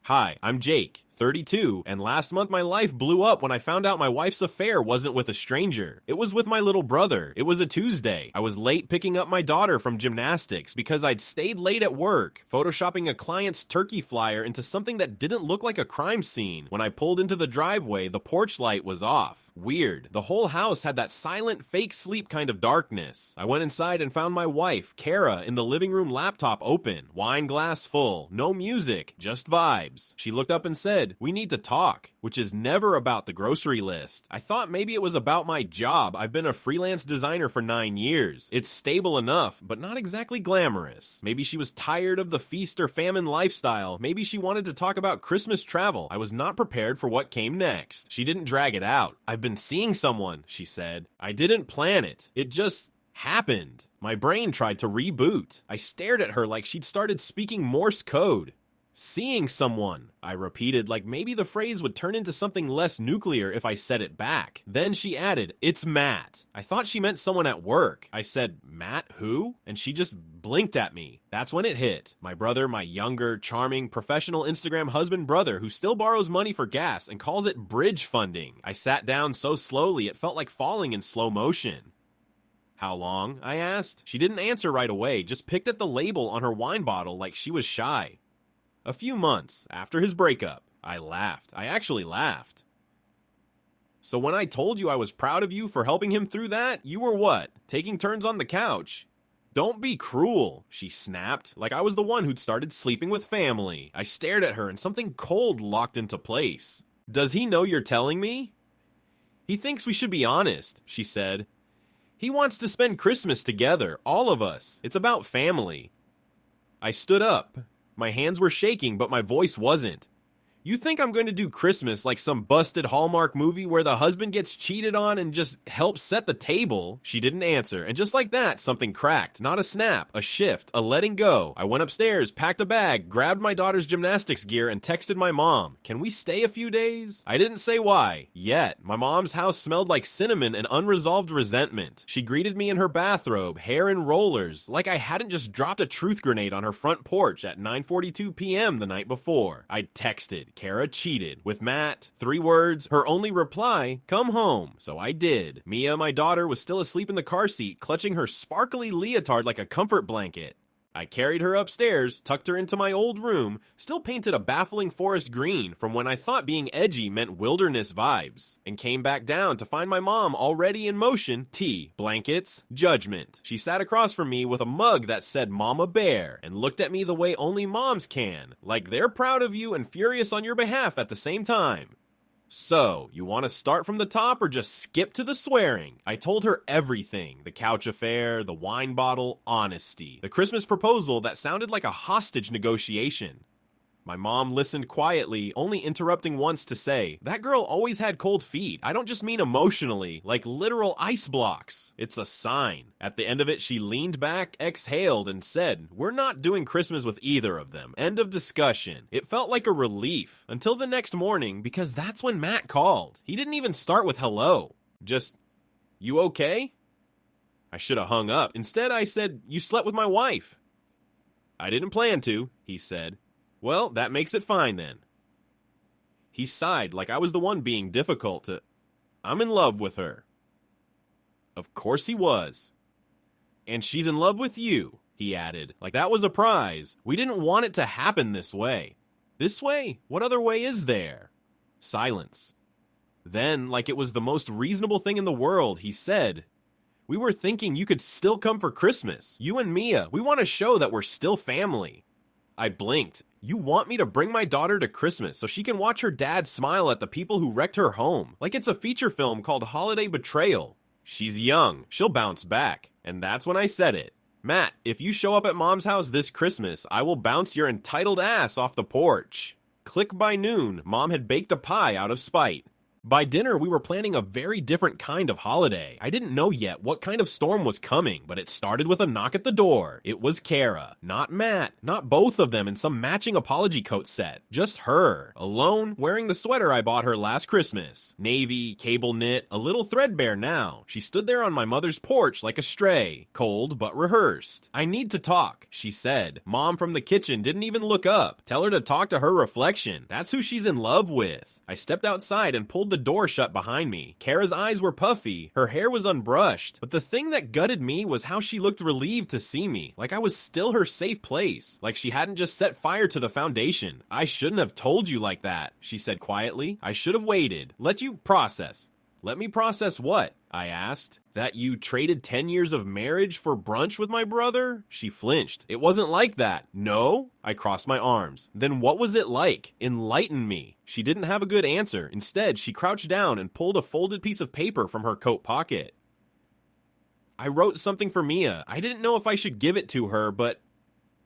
Hi, I'm Jake, 32, and last month my life blew up when I found out my wife's affair wasn't with a stranger. It was with my little brother. It was a Tuesday. I was late picking up my daughter from gymnastics because I'd stayed late at work, photoshopping a client's turkey flyer into something that didn't look like a crime scene. When I pulled into the driveway, the porch light was off. Weird. The whole house had that silent, fake sleep kind of darkness. I went inside and found my wife, Kara, in the living room laptop open, wine glass full, no music, just vibes. She looked up and said, "We need to talk," which is never about the grocery list. I thought maybe it was about my job. I've been a freelance designer for 9 years. It's stable enough, but not exactly glamorous. Maybe she was tired of the feast or famine lifestyle. Maybe she wanted to talk about Christmas travel. I was not prepared for what came next. She didn't drag it out. "I've been seeing someone," she said. "I didn't plan it. It just happened." My brain tried to reboot. I stared at her like she'd started speaking Morse code. "Seeing someone," I repeated, like maybe the phrase would turn into something less nuclear if I said it back. Then she added, "It's Matt." I thought she meant someone at work. I said, "Matt who?" And she just blinked at me. That's when it hit. My brother, my younger, charming, professional Instagram husband brother who still borrows money for gas and calls it bridge funding. I sat down so slowly it felt like falling in slow motion. "How long?" I asked. She didn't answer right away, just picked at the label on her wine bottle like she was shy. "A few months after his breakup." I laughed. I actually laughed. "So when I told you I was proud of you for helping him through that, you were what? Taking turns on the couch?" "Don't be cruel," she snapped, like I was the one who'd started sleeping with family. I stared at her and something cold locked into place. "Does he know you're telling me?" "He thinks we should be honest," she said. "He wants to spend Christmas together, all of us. It's about family." I stood up. My hands were shaking, but my voice wasn't. "You think I'm going to do Christmas like some busted Hallmark movie where the husband gets cheated on and just helps set the table?" She didn't answer, and just like that, something cracked. Not a snap, a shift, a letting go. I went upstairs, packed a bag, grabbed my daughter's gymnastics gear, and texted my mom. "Can we stay a few days?" I didn't say why, yet. My mom's house smelled like cinnamon and unresolved resentment. She greeted me in her bathrobe, hair in rollers, like I hadn't just dropped a truth grenade on her front porch at 9:42 p.m. the night before. I texted, "Kara cheated with Matt." 3 words, her only reply, "Come home." So I did. Mia, my daughter, was still asleep in the car seat, clutching her sparkly leotard like a comfort blanket. I carried her upstairs, tucked her into my old room, still painted a baffling forest green from when I thought being edgy meant wilderness vibes, and came back down to find my mom already in motion. Tea, blankets, judgment. She sat across from me with a mug that said Mama Bear and looked at me the way only moms can, like they're proud of you and furious on your behalf at the same time. "So, you want to start from the top or just skip to the swearing?" I told her everything. The couch affair, the wine bottle, honesty. The Christmas proposal that sounded like a hostage negotiation. My mom listened quietly, only interrupting once to say, "That girl always had cold feet. I don't just mean emotionally, like literal ice blocks. It's a sign." At the end of it, she leaned back, exhaled, and said, "We're not doing Christmas with either of them. End of discussion." It felt like a relief, until the next morning, because that's when Matt called. He didn't even start with hello. Just, "You okay?" I should have hung up. Instead, I said, "You slept with my wife." "I didn't plan to," he said. "Well, that makes it fine then." He sighed like I was the one being difficult to... "I'm in love with her." Of course he was. "And she's in love with you," he added, like that was a prize. We didn't want it to happen this way. This way? What other way is there? Silence. Then, like it was the most reasonable thing in the world, he said, "We were thinking you could still come for Christmas. You and Mia, we want to show that we're still family." I blinked. "You want me to bring my daughter to Christmas so she can watch her dad smile at the people who wrecked her home, like it's a feature film called Holiday Betrayal? She's young. She'll bounce back." And that's when I said it. "Matt, if you show up at Mom's house this Christmas, I will bounce your entitled ass off the porch." Click by noon, Mom had baked a pie out of spite. By dinner, we were planning a very different kind of holiday. I didn't know yet what kind of storm was coming, but it started with a knock at the door. It was Kara, not Matt, not both of them in some matching apology coat set. Just her, alone, wearing the sweater I bought her last Christmas. Navy, cable knit, a little threadbare now. She stood there on my mother's porch like a stray, cold but rehearsed. "I need to talk," she said. Mom from the kitchen didn't even look up. Tell her to talk to her reflection. That's who she's in love with. I stepped outside and pulled the door shut behind me. Kara's eyes were puffy, her hair was unbrushed, but the thing that gutted me was how she looked relieved to see me, like I was still her safe place, like she hadn't just set fire to the foundation. "I shouldn't have told you like that," she said quietly. "I should have waited, let you process." "Let me process what?" I asked. "That you traded 10 years of marriage for brunch with my brother?" She flinched. "It wasn't like that." "No?" I crossed my arms. "Then what was it like? Enlighten me." She didn't have a good answer. Instead, she crouched down and pulled a folded piece of paper from her coat pocket. "I wrote something for Mia. I didn't know if I should give it to her, but..."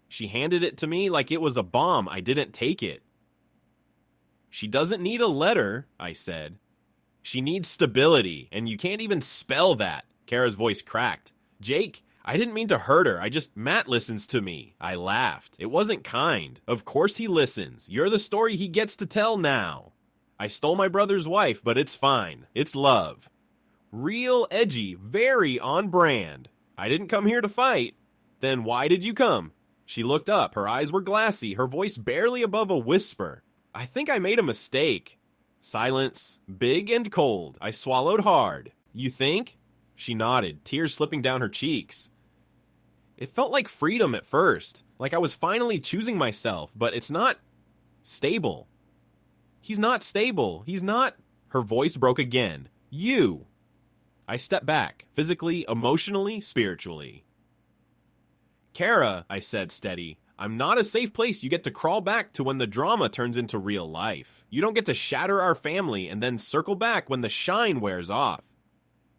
She handed it to me like it was a bomb. I didn't take it. "She doesn't need a letter," I said. "She needs stability, and you can't even spell that." Kara's voice cracked. "Jake, I didn't mean to hurt her. Matt listens to me." I laughed. It wasn't kind. Of course he listens. You're the story he gets to tell now. "I stole my brother's wife, but it's fine. It's love." Real edgy, very on brand. "I didn't come here to fight." "Then why did you come?" She looked up. Her eyes were glassy, her voice barely above a whisper. "I think I made a mistake." Silence, big and cold. I swallowed hard. "You think?" She nodded, tears slipping down her cheeks. It felt like freedom at first, like I was finally choosing myself, but it's not stable. "He's not stable. He's not..." Her voice broke again. "You." I stepped back, physically, emotionally, spiritually. "Kara," I said steady, "I'm not a safe place you get to crawl back to when the drama turns into real life. You don't get to shatter our family and then circle back when the shine wears off."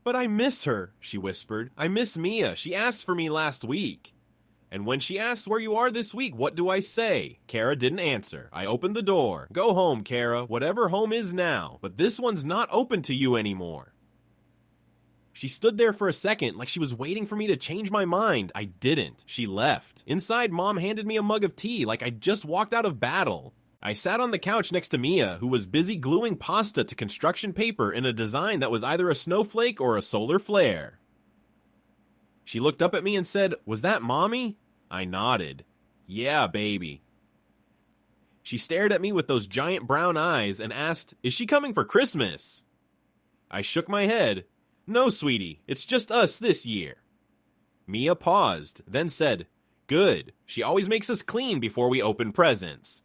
"But I miss her," she whispered. "I miss Mia. She asked for me last week." "And when she asks where you are this week, what do I say?" Kara didn't answer. I opened the door. "Go home, Kara, whatever home is now, but this one's not open to you anymore." She stood there for a second like she was waiting for me to change my mind. I didn't. She left. Inside, Mom handed me a mug of tea like I'd just walked out of battle. I sat on the couch next to Mia, who was busy gluing pasta to construction paper in a design that was either a snowflake or a solar flare. She looked up at me and said, "Was that Mommy?" I nodded. "Yeah, baby." She stared at me with those giant brown eyes and asked, "Is she coming for Christmas?" I shook my head. "No, sweetie, it's just us this year." Mia paused, then said, "Good. She always makes us clean before we open presents."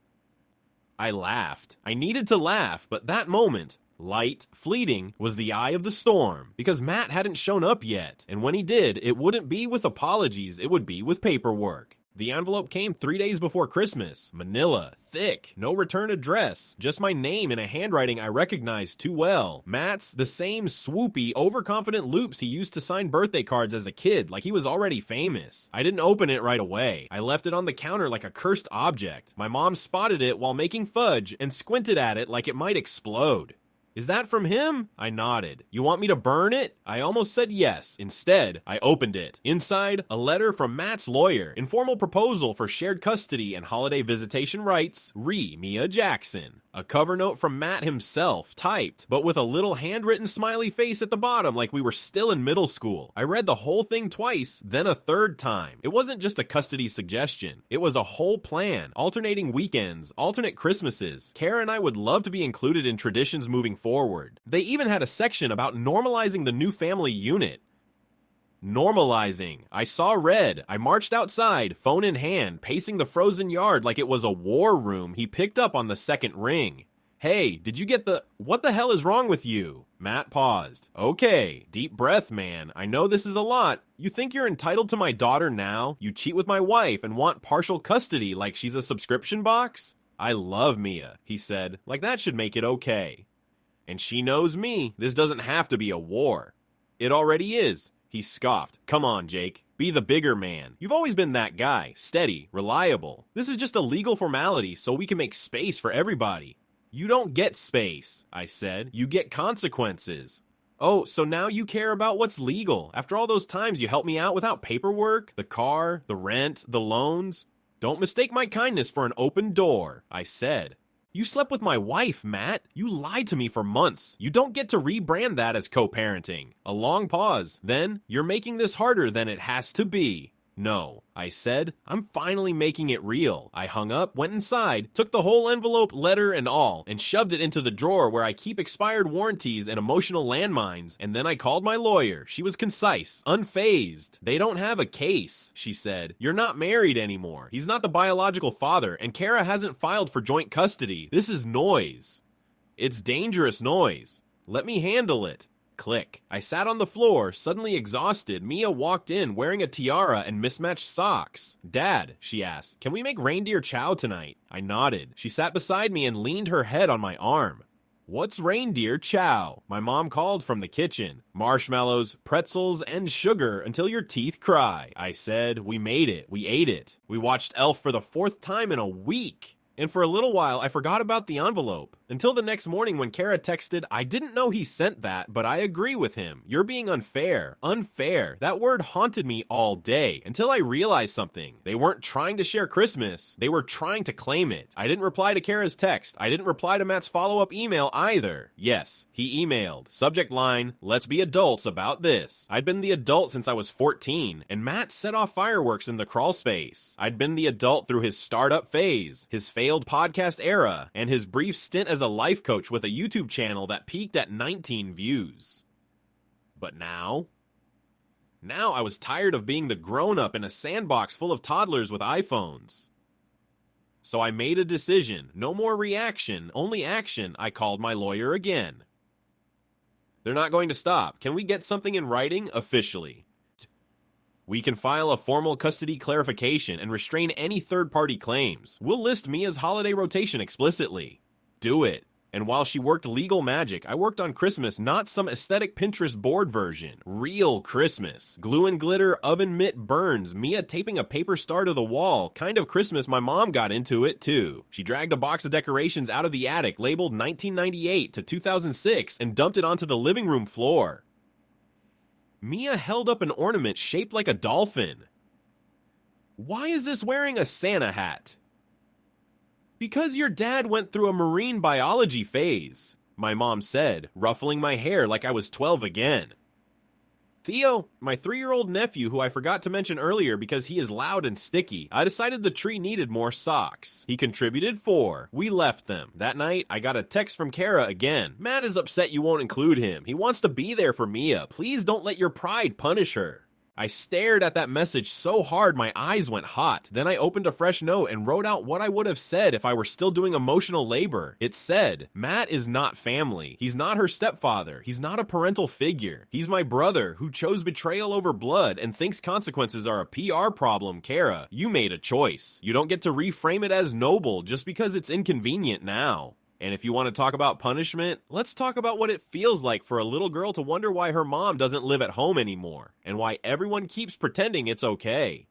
I laughed. I needed to laugh, but that moment, light, fleeting, was the eye of the storm, because Matt hadn't shown up yet, and when he did, it wouldn't be with apologies, it would be with paperwork. The envelope came 3 days before Christmas. Manila, thick, no return address, just my name in a handwriting I recognized too well. Matt's, the same swoopy, overconfident loops he used to sign birthday cards as a kid, like he was already famous. I didn't open it right away. I left it on the counter like a cursed object. My mom spotted it while making fudge and squinted at it like it might explode. "Is that from him?" I nodded. "You want me to burn it?" I almost said yes. Instead, I opened it. Inside, a letter from Matt's lawyer. Informal proposal for shared custody and holiday visitation rights, re Mia Jackson. A cover note from Matt himself, typed, but with a little handwritten smiley face at the bottom like we were still in middle school. I read the whole thing twice, then a third time. It wasn't just a custody suggestion. It was a whole plan. Alternating weekends, alternate Christmases. Kara and I would love to be included in traditions moving forward. They even had a section about normalizing the new family unit. Normalizing. I saw red. I marched outside, phone in hand, pacing the frozen yard like it was a war room he picked up on the second ring. "Hey, did you get the... What the hell is wrong with you?" Matt paused. "Okay, deep breath, man. I know this is a lot. You think you're entitled to my daughter now? You cheat with my wife and want partial custody like she's a subscription box?" "I love Mia," he said. "Like that should make it okay." "And she knows me. This doesn't have to be a war." "It already is." He scoffed. "Come on, Jake. Be the bigger man. You've always been that guy. Steady, reliable. This is just a legal formality so we can make space for everybody." You don't get space, I said. You get consequences. Oh, so now you care about what's legal. After all those times you helped me out without paperwork, the car, the rent, the loans. Don't mistake my kindness for an open door, I said. You slept with my wife, Matt. You lied to me for months. You don't get to rebrand that as co-parenting. A long pause. Then, you're making this harder than it has to be. No, I said. I'm finally making it real. I hung up, went inside, took the whole envelope, letter and all, and shoved it into the drawer where I keep expired warranties and emotional landmines, and then I called my lawyer. She was concise, unfazed. They don't have a case, she said. You're not married anymore. He's not the biological father, and Kara hasn't filed for joint custody. This is noise. It's dangerous noise. Let me handle it. Click. I sat on the floor, suddenly exhausted. Mia walked in wearing a tiara and mismatched socks. Dad, she asked, can we make reindeer chow tonight? I nodded. She sat beside me and leaned her head on my arm. What's reindeer chow? My mom called from the kitchen. Marshmallows, pretzels, and sugar until your teeth cry. I said, we made it. We ate it. We watched Elf for the 4th time in a week. And for a little while, I forgot about the envelope. Until the next morning when Kara texted, I didn't know he sent that, but I agree with him. You're being unfair. Unfair. That word haunted me all day, until I realized something. They weren't trying to share Christmas. They were trying to claim it. I didn't reply to Kara's text. I didn't reply to Matt's follow-up email either. Yes, he emailed. Subject line, let's be adults about this. I'd been the adult since I was 14, and Matt set off fireworks in the crawl space. I'd been the adult through his startup phase, his failed podcast era, and his brief stint as a life coach with a YouTube channel that peaked at 19 views. But now I was tired of being the grown-up in a sandbox full of toddlers with iPhones. So I made a decision. No more reaction, only action. I called my lawyer again. They're not going to stop. Can we get something in writing officially? We can file a formal custody clarification and restrain any third-party claims. We'll list Mia's holiday rotation explicitly. Do it. And while she worked legal magic, I worked on Christmas, not some aesthetic Pinterest board version. Real Christmas. Glue and glitter, oven mitt burns, Mia taping a paper star to the wall. Kind of Christmas my mom got into it too. She dragged a box of decorations out of the attic labeled 1998 to 2006 and dumped it onto the living room floor. Mia held up an ornament shaped like a dolphin. Why is this wearing a Santa hat? Because your dad went through a marine biology phase, my mom said, ruffling my hair like I was 12 again. Theo, my 3-year-old nephew who I forgot to mention earlier because he is loud and sticky, I decided the tree needed more socks. He contributed 4. We left them. That night, I got a text from Kara again. Matt is upset you won't include him. He wants to be there for Mia. Please don't let your pride punish her. I stared at that message so hard my eyes went hot. Then I opened a fresh note and wrote out what I would have said if I were still doing emotional labor. It said, Matt is not family. He's not her stepfather. He's not a parental figure. He's my brother who chose betrayal over blood and thinks consequences are a PR problem. Kara, you made a choice. You don't get to reframe it as noble just because it's inconvenient now. And if you want to talk about punishment, let's talk about what it feels like for a little girl to wonder why her mom doesn't live at home anymore, and why everyone keeps pretending it's okay.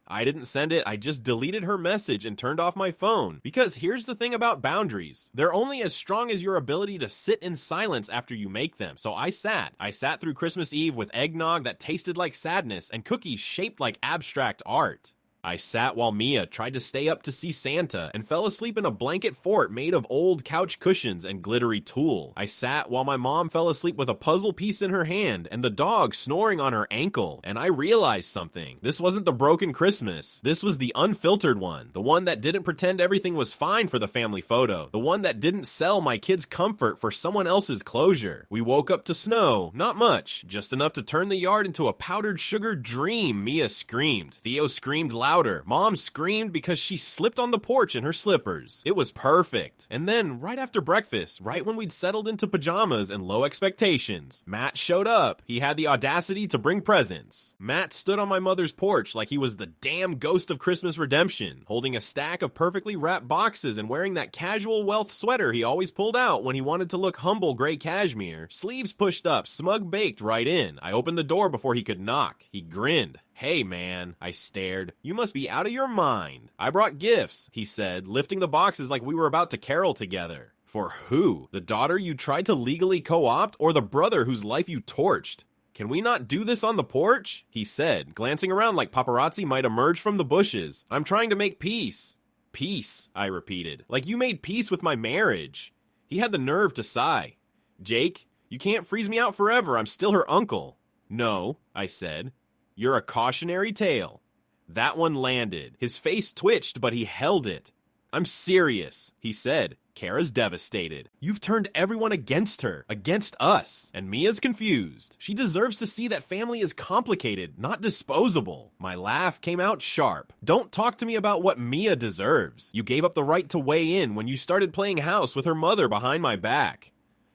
I didn't send it, I just deleted her message and turned off my phone. Because here's the thing about boundaries. They're only as strong as your ability to sit in silence after you make them. So I sat through Christmas Eve with eggnog that tasted like sadness and cookies shaped like abstract art. I sat while Mia tried to stay up to see Santa and fell asleep in a blanket fort made of old couch cushions and glittery tulle. I sat while my mom fell asleep with a puzzle piece in her hand and the dog snoring on her ankle. And I realized something. This wasn't the broken Christmas. This was the unfiltered one. The one that didn't pretend everything was fine for the family photo. The one that didn't sell my kids' comfort for someone else's closure. We woke up to snow. Not much. Just enough to turn the yard into a powdered sugar dream. Mia screamed. Theo screamed louder. Mom screamed because she slipped on the porch in her slippers. It was perfect. And then, right after breakfast, right when we'd settled into pajamas and low expectations, Matt showed up. He had the audacity to bring presents. Matt stood on my mother's porch like he was the damn ghost of Christmas Redemption, holding a stack of perfectly wrapped boxes and wearing that casual wealth sweater he always pulled out when he wanted to look humble gray cashmere, sleeves pushed up, smug baked right in. I opened the door before he could knock. He grinned. Hey man, I stared. You must be out of your mind. I brought gifts, he said, lifting the boxes like we were about to carol together. For who? The daughter you tried to legally co-opt or the brother whose life you torched? Can we not do this on the porch? He said, glancing around like paparazzi might emerge from the bushes. I'm trying to make peace. Peace, I repeated, like you made peace with my marriage. He had the nerve to sigh. Jake, you can't freeze me out forever. I'm still her uncle. No, I said. You're a cautionary tale. That one landed. His face twitched, but he held it. I'm serious, he said. Kara's devastated. You've turned everyone against her, against us, and Mia's confused. She deserves to see that family is complicated, not disposable. My laugh came out sharp. Don't talk to me about what Mia deserves. You gave up the right to weigh in when you started playing house with her mother behind my back.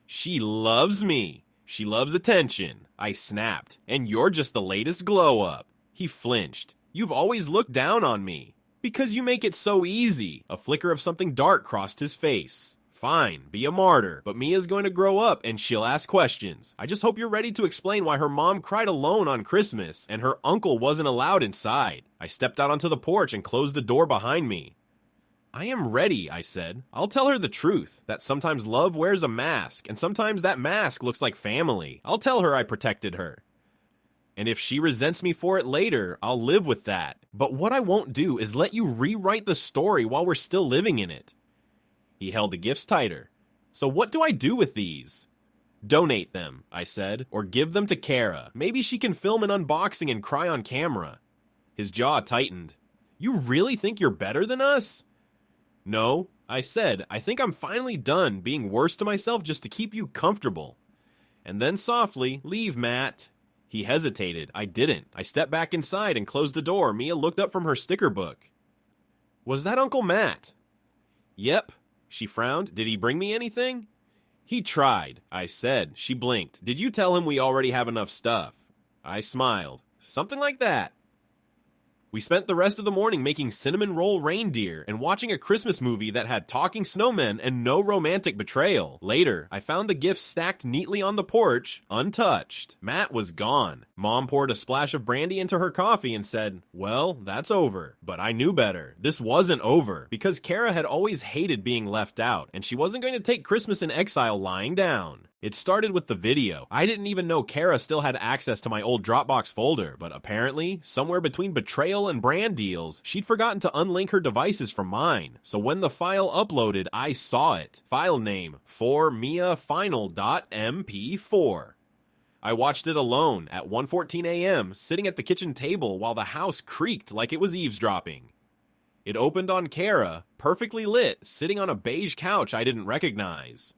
She loves me. She loves attention, I snapped, and you're just the latest glow-up. He flinched. You've always looked down on me. Because you make it so easy. A flicker of something dark crossed his face. Fine, be a martyr, but Mia's going to grow up and she'll ask questions. I just hope you're ready to explain why her mom cried alone on Christmas and her uncle wasn't allowed inside. I stepped out onto the porch and closed the door behind me. I am ready, I said. I'll tell her the truth, that sometimes love wears a mask, and sometimes that mask looks like family. I'll tell her I protected her. And if she resents me for it later, I'll live with that. But what I won't do is let you rewrite the story while we're still living in it. He held the gifts tighter. So what do I do with these? Donate them, I said, or give them to Kara. Maybe she can film an unboxing and cry on camera. His jaw tightened. You really think you're better than us? No, I said, I think I'm finally done being worse to myself just to keep you comfortable. And then softly, leave, Matt. He hesitated. I didn't. I stepped back inside and closed the door. Mia looked up from her sticker book. Was that Uncle Matt? Yep. She frowned. Did he bring me anything? He tried, I said. She blinked. Did you tell him we already have enough stuff? I smiled. Something like that. We spent the rest of the morning making cinnamon roll reindeer and watching a Christmas movie that had talking snowmen and no romantic betrayal. Later, I found the gifts stacked neatly on the porch, untouched. Matt was gone. Mom poured a splash of brandy into her coffee and said, well, that's over. But I knew better. This wasn't over, because Kara had always hated being left out, and she wasn't going to take Christmas in exile lying down. It started with the video. I didn't even know Kara still had access to my old Dropbox folder, but apparently, somewhere between betrayal and brand deals, she'd forgotten to unlink her devices from mine. So when the file uploaded, I saw it. File name, 4miafinal.mp4. I watched it alone at 1:14 a.m., sitting at the kitchen table while the house creaked like it was eavesdropping. It opened on Kara, perfectly lit, sitting on a beige couch I didn't recognize.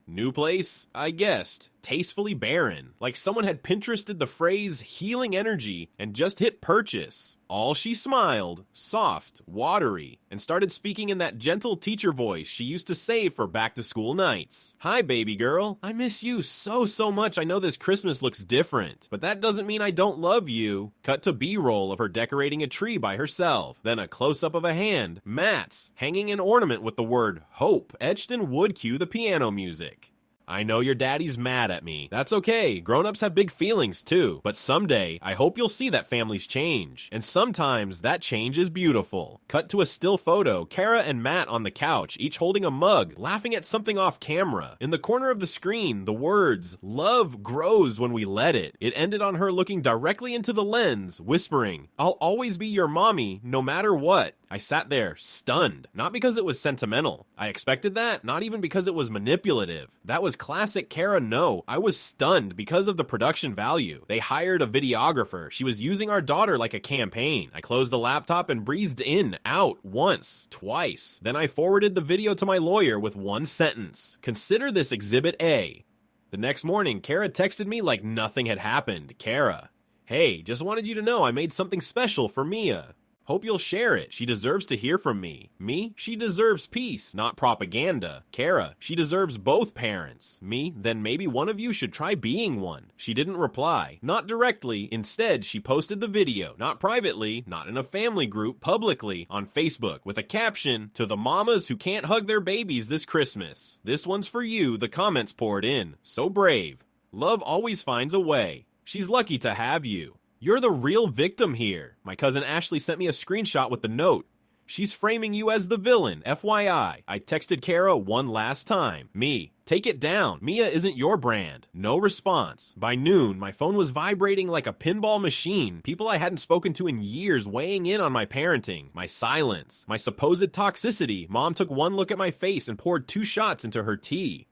New place, I guessed. Tastefully barren, like someone had Pinterested the phrase healing energy and just hit purchase. All she smiled, soft, watery, and started speaking in that gentle teacher voice she used to save for back-to-school nights. Hi, baby girl. I miss you so much. I know this Christmas looks different, but that doesn't mean I don't love you. Cut to B-roll of her decorating a tree by herself. Then a close-up of a hand, Matt's, hanging an ornament with the word hope etched in wood cue the piano music. I know your daddy's mad at me. That's okay. Grown-ups have big feelings too. But someday, I hope you'll see that families change. And sometimes, that change is beautiful. Cut to a still photo, Kara and Matt on the couch, each holding a mug, laughing at something off camera. In the corner of the screen, the words, "Love grows when we let it." It ended on her looking directly into the lens, whispering, "I'll always be your mommy, no matter what." I sat there, stunned. Not because it was sentimental. I expected that, not even because it was manipulative. That was classic Kara no. I was stunned because of the production value. They hired a videographer. She was using our daughter like a campaign. I closed the laptop and breathed in, out, once, twice. Then I forwarded the video to my lawyer with one sentence. Consider this Exhibit A. The next morning, Kara texted me like nothing had happened. Kara, hey, just wanted you to know I made something special for Mia. Hope you'll share it. She deserves to hear from me. Me? She deserves peace, not propaganda. Kara, she deserves both parents. Me? Then maybe one of you should try being one. She didn't reply. Not directly. Instead, she posted the video, not privately, not in a family group, publicly, on Facebook, with a caption, "To the mamas who can't hug their babies this Christmas. This one's for you." The comments poured in. So brave. Love always finds a way. She's lucky to have you. You're the real victim here. My cousin Ashley sent me a screenshot with the note. She's framing you as the villain, FYI. I texted Kara one last time. Me. Take it down. Mia isn't your brand. No response. By noon, my phone was vibrating like a pinball machine. People I hadn't spoken to in years weighing in on my parenting, my silence, my supposed toxicity. Mom took one look at my face and poured 2 shots into her tea.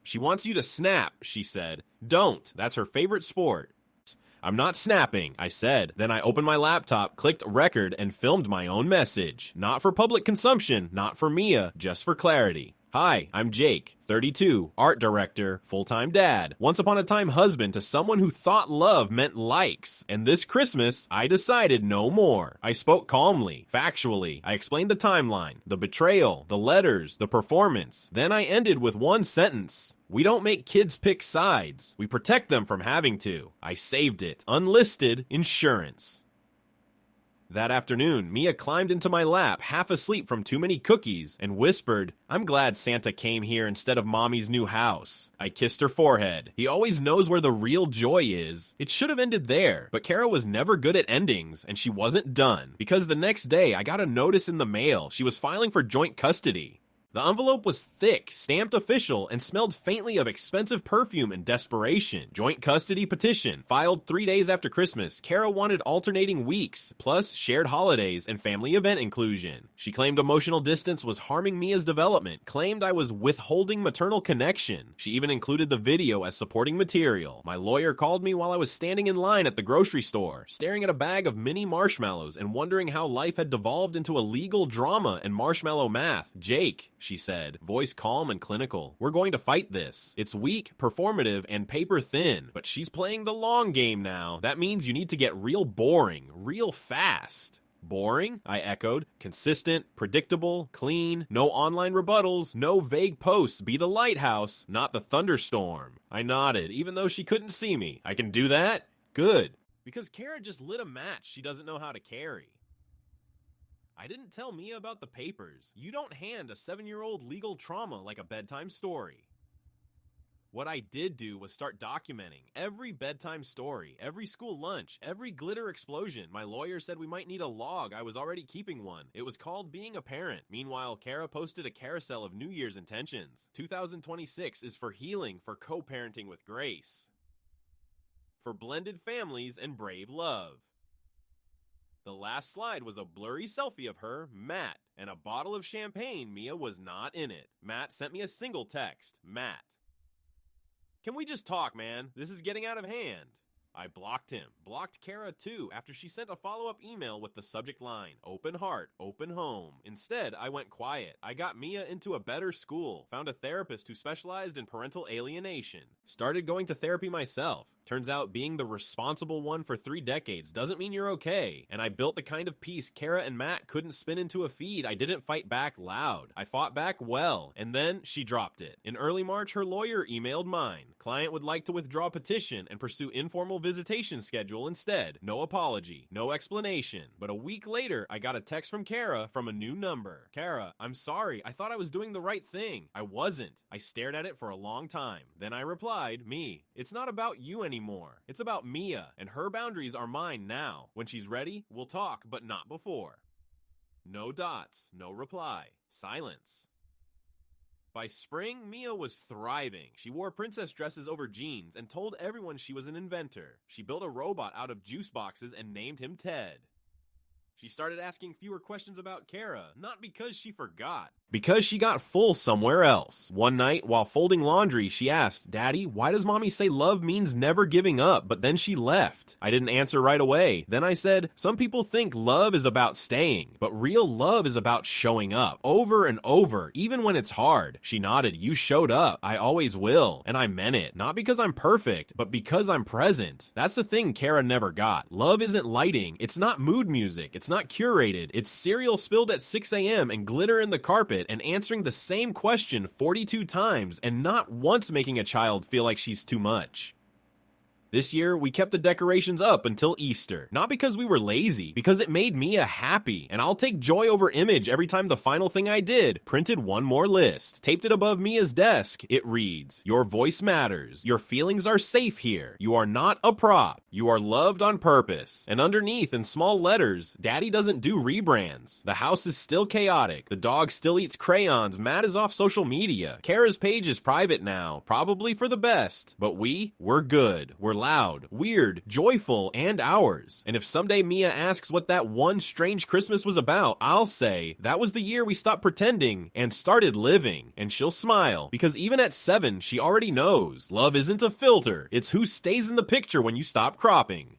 She wants you to snap, she said. Don't. That's her favorite sport. I'm not snapping, I said. Then I opened my laptop, clicked record, and filmed my own message. Not for public consumption, not for Mia, just for clarity. Hi, I'm Jake, 32, art director, full-time dad, once upon a time husband to someone who thought love meant likes. And this Christmas, I decided no more. I spoke calmly, factually. I explained the timeline, the betrayal, the letters, the performance. Then I ended with one sentence. We don't make kids pick sides. We protect them from having to. I saved it. Unlisted insurance. That afternoon, Mia climbed into my lap, half asleep from too many cookies, and whispered, I'm glad Santa came here instead of Mommy's new house. I kissed her forehead. He always knows where the real joy is. It should have ended there, but Kara was never good at endings, and she wasn't done, because the next day I got a notice in the mail. She was filing for joint custody. The envelope was thick, stamped official, and smelled faintly of expensive perfume and desperation. Joint custody petition, filed 3 days after Christmas. Kara wanted alternating weeks, plus shared holidays and family event inclusion. She claimed emotional distance was harming Mia's development, claimed I was withholding maternal connection. She even included the video as supporting material. My lawyer called me while I was standing in line at the grocery store, staring at a bag of mini marshmallows and wondering how life had devolved into a legal drama and marshmallow math. Jake, she said, voice calm and clinical. We're going to fight this. It's weak, performative, and paper thin, but she's playing the long game now. That means you need to get real boring, real fast. Boring? I echoed. Consistent, predictable, clean, no online rebuttals, no vague posts. Be the lighthouse, not the thunderstorm. I nodded, even though she couldn't see me. I can do that? Good. Because Kara just lit a match she doesn't know how to carry. I didn't tell Mia about the papers. You don't hand a 7-year-old legal trauma like a bedtime story. What I did do was start documenting every bedtime story, every school lunch, every glitter explosion. My lawyer said we might need a log. I was already keeping one. It was called Being a Parent. Meanwhile, Kara posted a carousel of New Year's intentions. 2026 is for healing, for co-parenting with grace, for blended families and brave love. The last slide was a blurry selfie of her, Matt, and a bottle of champagne. Mia was not in it. Matt sent me a single text. Matt. Can we just talk, man? This is getting out of hand. I blocked him. Blocked Kara too after she sent a follow-up email with the subject line, open heart, open home. Instead, I went quiet. I got Mia into a better school, found a therapist who specialized in parental alienation, started going to therapy myself. Turns out being the responsible one for 3 decades doesn't mean you're okay. And I built the kind of peace Kara and Matt couldn't spin into a feed. I didn't fight back loud. I fought back well. And then she dropped it. In early March, her lawyer emailed mine. Client would like to withdraw petition and pursue informal visitation schedule instead. No apology. No explanation. But a week later, I got a text from Kara from a new number. Kara, I'm sorry. I thought I was doing the right thing. I wasn't. I stared at it for a long time. Then I replied, me. It's not about you anymore. It's about Mia, and her boundaries are mine now. When she's ready, we'll talk, but not before. No dots, no reply. Silence. By spring, Mia was thriving. She wore princess dresses over jeans and told everyone she was an inventor. She built a robot out of juice boxes and named him Ted. She started asking fewer questions about Kara, not because she forgot, because she got full somewhere else. One night, while folding laundry, she asked, Daddy, why does Mommy say love means never giving up? But then she left. I didn't answer right away. Then I said, some people think love is about staying, but real love is about showing up, over and over, even when it's hard. She nodded, you showed up. I always will. And I meant it. Not because I'm perfect, but because I'm present. That's the thing Kara never got. Love isn't lighting. It's not mood music. It's not curated. It's cereal spilled at 6 a.m. and glitter in the carpet and answering the same question 42 times and not once making a child feel like she's too much. This year, we kept the decorations up until Easter. Not because we were lazy, because it made Mia happy. And I'll take joy over image every time the final thing I did, printed one more list, taped it above Mia's desk. It reads, "Your voice matters. Your feelings are safe here. You are not a prop. You are loved on purpose." And underneath, in small letters, Daddy doesn't do rebrands. The house is still chaotic. The dog still eats crayons. Matt is off social media. Kara's page is private now, probably for the best. But we're good. We're loud, weird, joyful, and ours. And if someday Mia asks what that one strange Christmas was about, I'll say, that was the year we stopped pretending and started living. And she'll smile, because even at 7, she already knows. Love isn't a filter. It's who stays in the picture when you stop cropping.